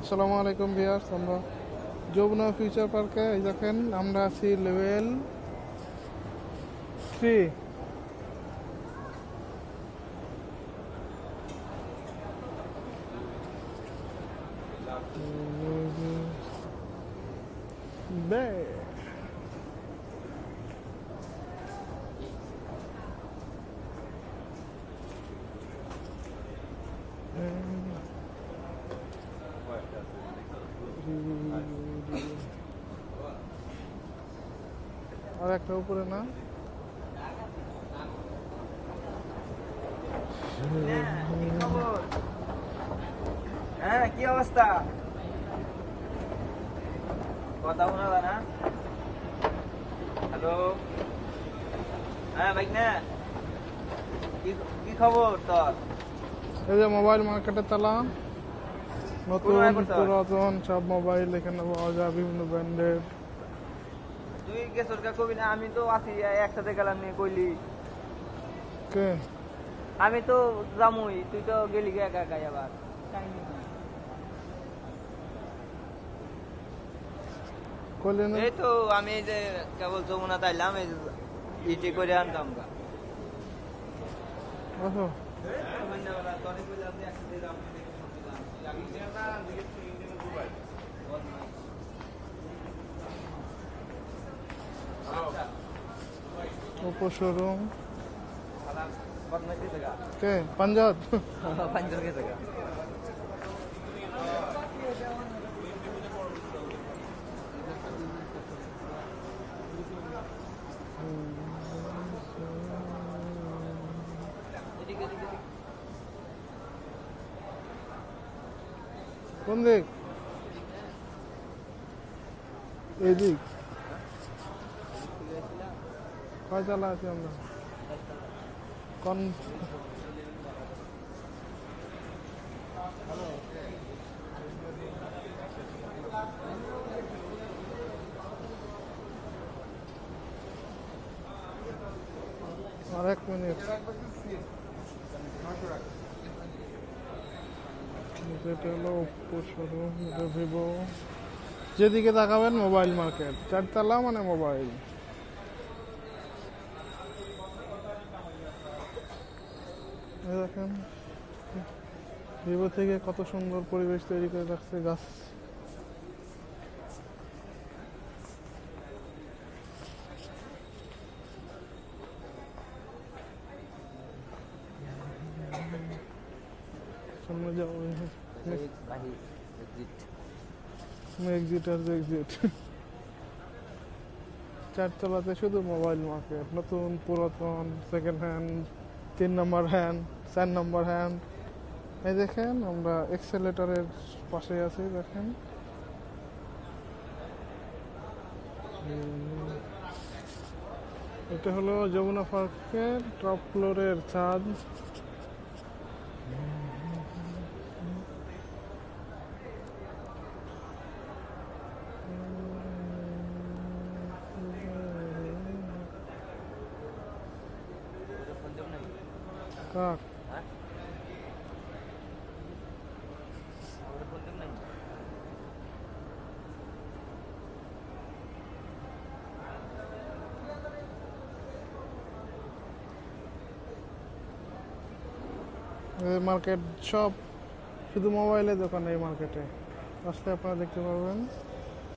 আসসালামু আলাইকুম ভিউয়ার্স, আমরা যমুনা ফিউচার পার্কে এই দেখেন আমরা আছি লেভেল 3। বে আর একটা উপরে না, হ্যাঁ, কি অবস্থা? কথা শোনা যায় না? হ্যালো, হ্যাঁ ভাই না, কি খবর তোর? এই যে মোবাইল মার্কেটের তালা, নতুন পুরাতন সব মোবাইল এখানে পাওয়া যায়, বিভিন্ন ব্র্যান্ডের। তুই গেছর কা কবি না, আমি তো আছি একসাথে গেলাম নিয়ে কইলি। কে? আমি তো যামুই, তুই তো গেলি গে একা একা আবার। কইলে না? এই তো আমি এই যে কেবল যমুনা তাইলাম, এই ইটি করে আনতাম গা। ওহো, ওপো শোরুম। কে? পাঞ্জাব? পাঞ্জাব গেছে গা। কোন দিক? এই দিক। কয় চালা আছি আমরা? কোন? আর এক মিনিট। এটা হলো ওপো শোরুম, এটা ভিভো। যেদিকে তাকাবেন মোবাইল মার্কেট, চারতলা মানে মোবাইল। দেখেন ভিভো থেকে কত সুন্দর পরিবেশ তৈরি করে রাখছে, গাছ। সামনে যাও, এক্সিট আর এক্সিট। চারতলাতে শুধু মোবাইল মার্কেট, নতুন পুরাতন, সেকেন্ড হ্যান্ড, 3 নম্বর হ্যান্ড, 4 নম্বর হ্যান্ড। এই দেখেন আমরা এক্সেলেটরের পাশে আছি, দেখেন এটা হলো যমুনা পার্কের টপ ফ্লোরের ছাদ। কাক মার্কেট সব শুধু মোবাইলের দোকান এই মার্কেটে আসলে আপনারা দেখতে পারবেন।